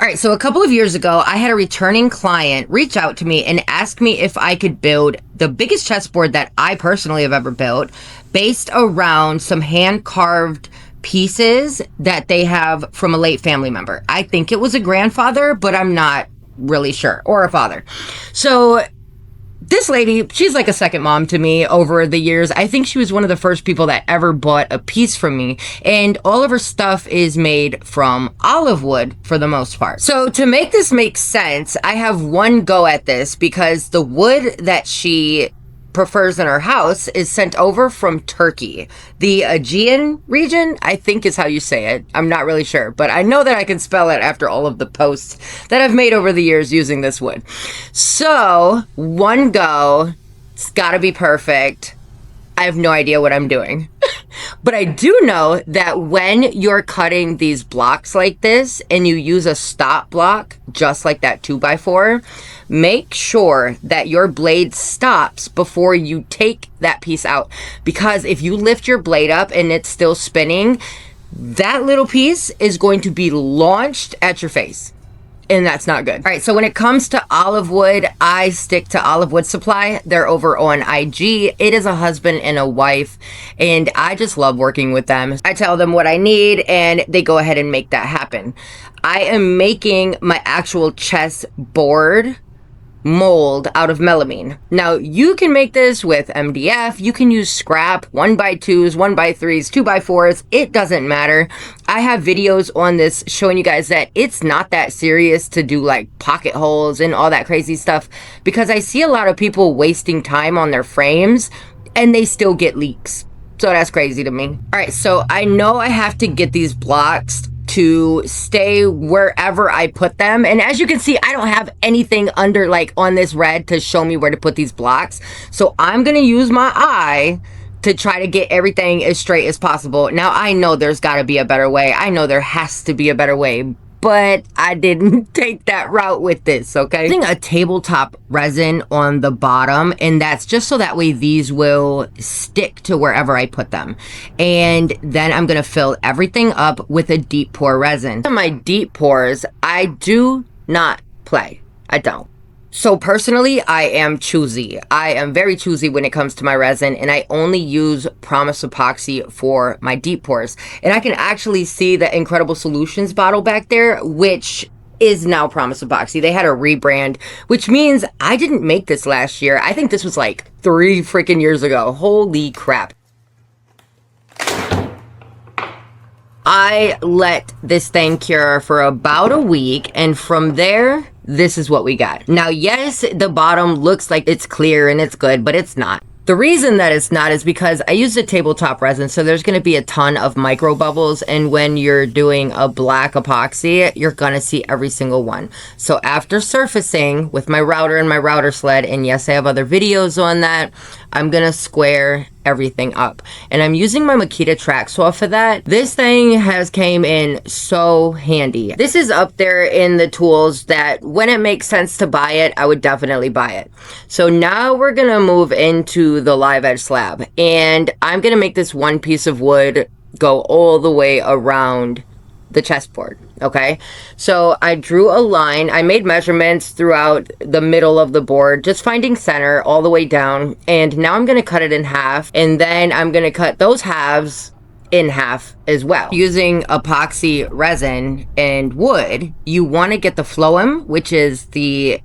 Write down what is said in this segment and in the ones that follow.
All right, so a couple of years ago, I had a returning client reach out to me and ask me if I could build the biggest chessboard that I personally have ever built based around some hand-carved pieces that they have from a late family member. I think it was a grandfather, but I'm not really sure, or a father. So this lady, she's like a second mom to me over the years. I think she was one of the first people that ever bought a piece from me. And all of her stuff is made from olive wood for the most part. So to make this make sense, I have one go at this because the wood that she prefers in her house is sent over from Turkey. The Aegean region, I think is how you say it. I'm not really sure, but I know that I can spell it after all of the posts that I've made over the years using this wood. So, one go, it's gotta be perfect. I have no idea what I'm doing. But I do know that when you're cutting these blocks like this and you use a stop block, just like that 2x4, make sure that your blade stops before you take that piece out. Because if you lift your blade up and it's still spinning, that little piece is going to be launched at your face. And that's not good. All right, so when it comes to olive wood, I stick to Olive Wood Supply. They're over on IG. It is a husband and a wife, and I just love working with them. I tell them what I need, and they go ahead and make that happen. I am making my actual chessboard mold out of melamine. Now, you can make this with MDF. You can use scrap, 1x2s, 1x3s, 2x4s. It doesn't matter. I have videos on this showing you guys that it's not that serious to do like pocket holes and all that crazy stuff, because I see a lot of people wasting time on their frames and they still get leaks. So that's crazy to me. All right, so I know I have to get these blocks to stay wherever I put them. And as you can see, I don't have anything under like on this red to show me where to put these blocks. So I'm going to use my eye to try to get everything as straight as possible. Now, I know there's got to be a better way. I know there has to be a better way, but I didn't take that route with this, okay? Using a tabletop resin on the bottom, and that's just so that way these will stick to wherever I put them. And then I'm gonna fill everything up with a deep pour resin. In my deep pours, I do not play. I don't. So personally, I am choosy. I am very choosy when it comes to my resin, and I only use Promise Epoxy for my deep pours. And I can actually see the Incredible Solutions bottle back there, which is now Promise Epoxy. They had a rebrand, which means I didn't make this last year. I think this was like 3 freaking years ago. Holy crap. I let this thing cure for about a week, and from there, this is what we got. Now, yes, the bottom looks like it's clear and it's good, but it's not. The reason that it's not is because I used a tabletop resin, so there's going to be a ton of micro bubbles, and when you're doing a black epoxy, you're going to see every single one. So after surfacing with my router and my router sled, and yes, I have other videos on that, I'm going to square everything up. And I'm using my Makita track saw for that. This thing has came in so handy. This is up there in the tools that when it makes sense to buy it, I would definitely buy it. So now we're gonna move into the live edge slab, and I'm gonna make this one piece of wood go all the way around the chessboard. Okay, so I drew a line. I made measurements throughout the middle of the board, just finding center all the way down. And now I'm going to cut it in half, and then I'm going to cut those halves in half as well. Using epoxy resin and wood, you want to get the phloem, which is the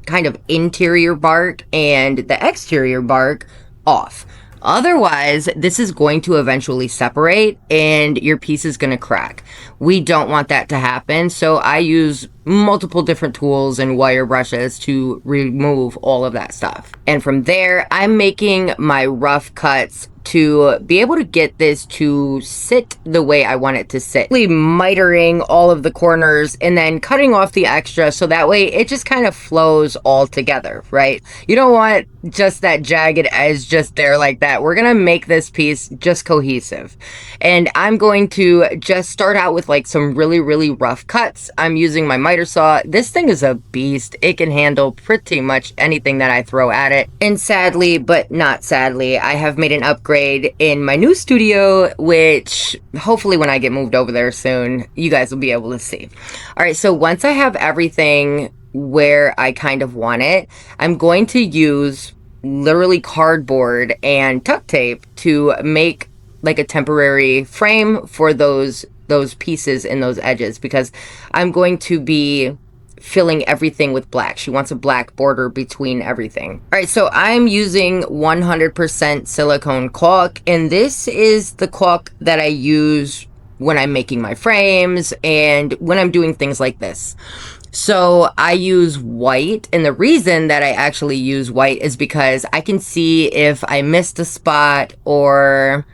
kind of interior bark, and the exterior bark off. Otherwise, this is going to eventually separate and your piece is going to crack. We don't want that to happen, so I use multiple different tools and wire brushes to remove all of that stuff. And from there, I'm making my rough cuts to be able to get this to sit the way I want it to sit. Mitering all of the corners and then cutting off the extra so that way it just kind of flows all together, right? You don't want just that jagged edge just there like that. We're gonna make this piece just cohesive. And I'm going to just start out with like some really rough cuts. I'm using my miter saw. This thing is a beast. It can handle pretty much anything that I throw at it. And sadly, but not sadly, I have made an upgrade upgrade in my new studio, which hopefully when I get moved over there soon, you guys will be able to see. All right, so once I have everything where I kind of want it, I'm going to use literally cardboard and duct tape to make like a temporary frame for those pieces in those edges, because I'm going to be filling everything with black. She wants a black border between everything. All right, so I'm using 100% silicone caulk, and this is the caulk that I use when I'm making my frames and when I'm doing things like this. So I use white, and the reason that I actually use white is because I can see if I missed a spot or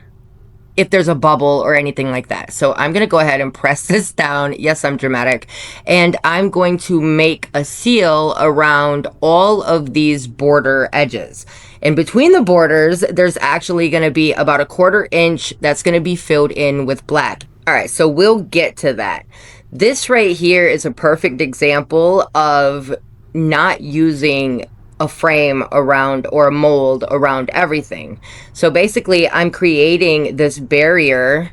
if there's a bubble or anything like that. So I'm going to go ahead and press this down. Yes, I'm dramatic. And I'm going to make a seal around all of these border edges. And between the borders, there's actually going to be about 1/4 inch that's going to be filled in with black. All right, so we'll get to that. This right here is a perfect example of not using a frame around or a mold around everything. So basically I'm creating this barrier.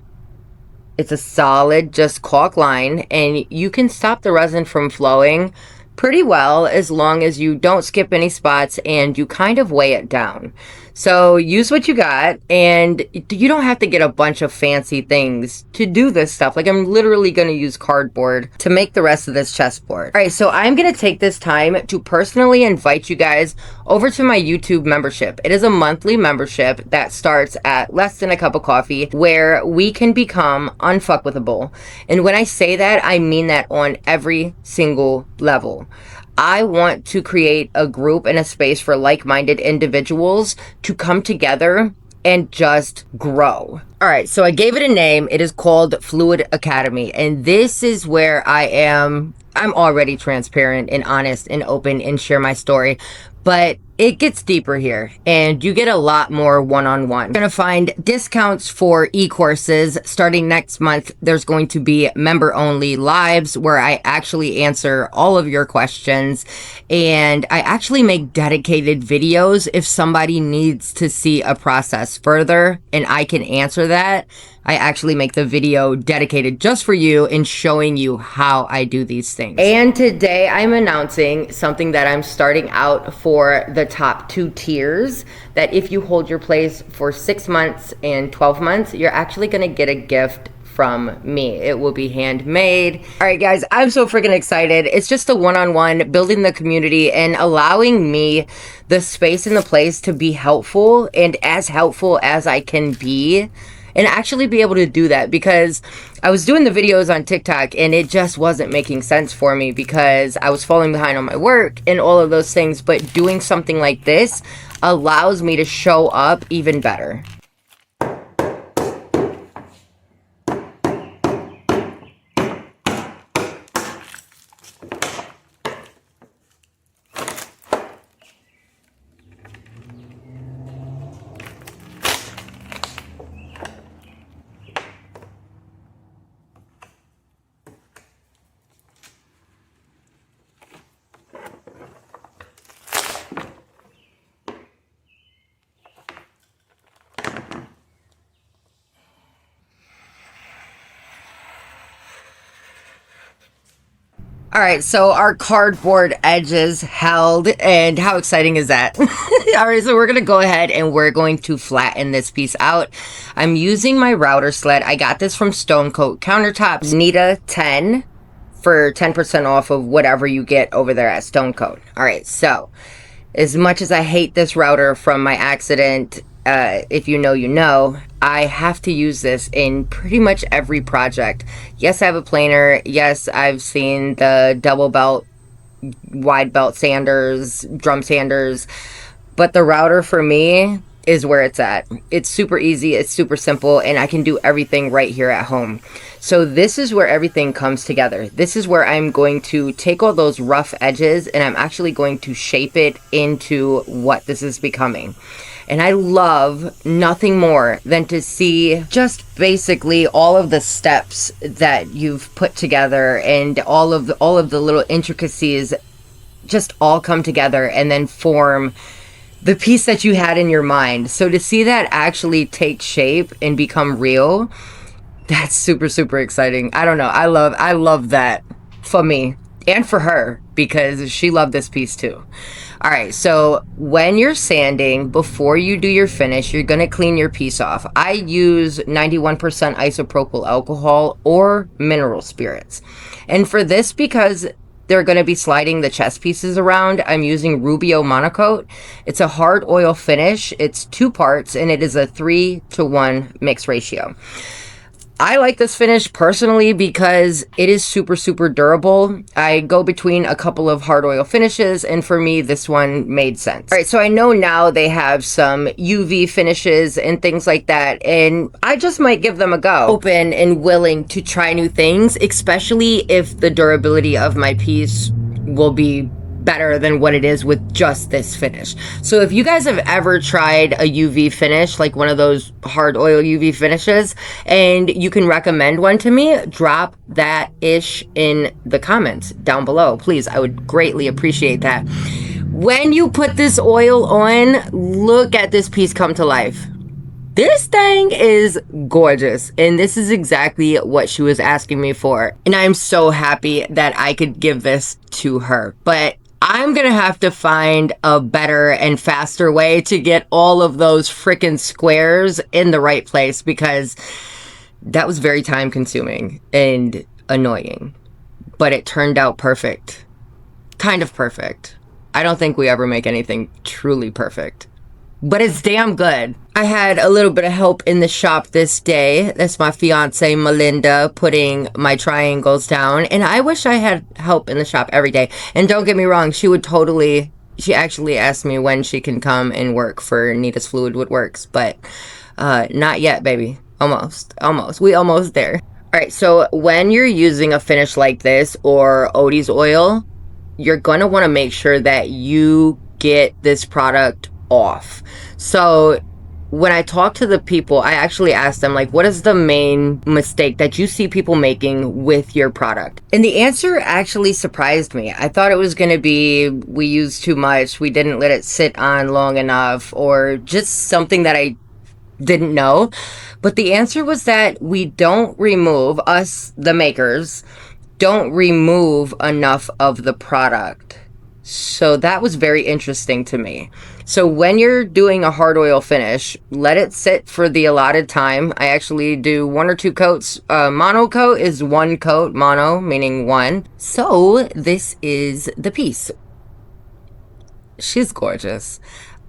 It's a solid just caulk line, and you can stop the resin from flowing pretty well as long as you don't skip any spots and you kind of weigh it down. So use what you got, and you don't have to get a bunch of fancy things to do this stuff. Like, I'm literally going to use cardboard to make the rest of this chessboard. All right, so I'm going to take this time to personally invite you guys over to my YouTube membership. It is a monthly membership that starts at less than a cup of coffee, where we can become unfuckwithable. And when I say that, I mean that on every single level. I want to create a group and a space for like-minded individuals to come together and just grow. All right, so I gave it a name. It is called Fluid Academy, and this is where I'm already transparent and honest and open and share my story, but it gets deeper here, and you get a lot more one-on-one. You're gonna find discounts for e-courses. Starting next month, there's going to be member-only lives where I actually answer all of your questions, and I actually make dedicated videos if somebody needs to see a process further and I can answer that. I actually make the video dedicated just for you and showing you how I do these things. And today I'm announcing something that I'm starting out for the top 2 tiers, that if you hold your place for 6 months and 12 months, you're actually gonna get a gift from me. It will be handmade. All right, guys, I'm so freaking excited. It's just a one-on-one, building the community and allowing me the space and the place to be helpful, and as helpful as I can be, and actually be able to do that, because I was doing the videos on TikTok and it just wasn't making sense for me because I was falling behind on my work and all of those things. But doing something like this allows me to show up even better. All right, so our cardboard edges held, and how exciting is that? All right, so we're gonna go ahead and we're going to flatten this piece out. I'm using my router sled. I got this from Stone Coat Countertops, Nita 10 for 10% off of whatever you get over there at Stone Coat. All right, so as much as I hate this router from my accident, if you know, you know, I have to use this in pretty much every project. Yes, I have a planer. Yes, I've seen the double belt, wide belt sanders, drum sanders, but the router for me is where it's at. It's super easy, it's super simple, and I can do everything right here at home. So this is where everything comes together. This is where I'm going to take all those rough edges and I'm actually going to shape it into what this is becoming. And I love nothing more than to see just basically all of the steps that you've put together and all of the little intricacies just all come together and then form the piece that you had in your mind. So to see that actually take shape and become real, that's super, super exciting. I don't know. I love that for me and for her, because she loved this piece too. All right, so when you're sanding, before you do your finish, you're gonna clean your piece off. I use 91% isopropyl alcohol or mineral spirits. And for this, because they're gonna be sliding the chest pieces around, I'm using Rubio Monocoat. It's a hard oil finish. It's 2 parts, and it is a 3-to-1 mix ratio. I like this finish personally because it is super, super durable. I go between a couple of hard oil finishes, and for me, this one made sense. All right, so I know now they have some UV finishes and things like that, and I just might give them a go. Open and willing to try new things, especially if the durability of my piece will be better than what it is with just this finish. So if you guys have ever tried a UV finish, like one of those hard oil UV finishes, and you can recommend one to me, drop that ish in the comments down below, please. I would greatly appreciate that. When you put this oil on, look at this piece come to life. This thing is gorgeous, and this is exactly what she was asking me for, and I'm so happy that I could give this to her. But I'm gonna have to find a better and faster way to get all of those freaking squares in the right place, because that was very time consuming and annoying, but it turned out perfect. Kind of perfect. I don't think we ever make anything truly perfect, but it's damn good. I had a little bit of help in the shop this day. That's my fiance Melinda putting my triangles down, and I wish I had help in the shop every day. And don't get me wrong, she actually asked me when she can come and work for Nita's Fluid Woodworks, but not yet, baby. Almost. We almost there. All right, so when you're using a finish like this or Odie's oil, you're gonna want to make sure that you get this product off. So when I talk to the people, I actually ask them, like, what is the main mistake that you see people making with your product? And the answer actually surprised me. I thought it was going to be, we used too much, we didn't let it sit on long enough, or just something that I didn't know. But the answer was that we don't remove, us, the makers, don't remove enough of the product. So that was very interesting to me. So when you're doing a hard oil finish, let it sit for the allotted time. I actually do 1 or 2 coats. Monocoat is 1 coat, mono meaning 1. So this is the piece. She's gorgeous.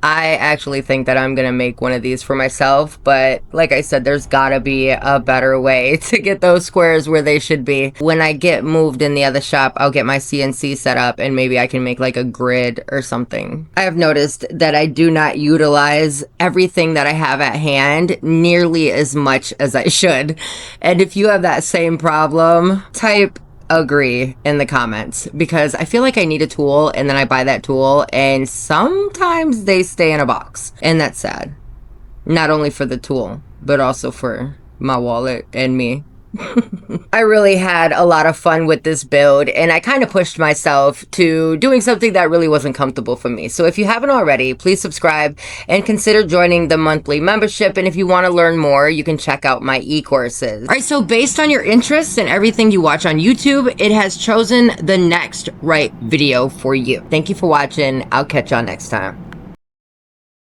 I actually think that I'm gonna make one of these for myself, but like I said, there's gotta be a better way to get those squares where they should be. When I get moved in the other shop, I'll get my CNC set up, and maybe I can make like a grid or something. I have noticed that I do not utilize everything that I have at hand nearly as much as I should. And if you have that same problem, type agree in the comments, because I feel like I need a tool and then I buy that tool and sometimes they stay in a box, and that's sad. Not only for the tool, but also for my wallet and me. I really had a lot of fun with this build, and I kind of pushed myself to doing something that really wasn't comfortable for me. So if you haven't already, please subscribe and consider joining the monthly membership. And if you want to learn more, you can check out my e-courses. All right, so based on your interests and everything you watch on YouTube, it has chosen the next right video for you. Thank you for watching. I'll catch y'all next time.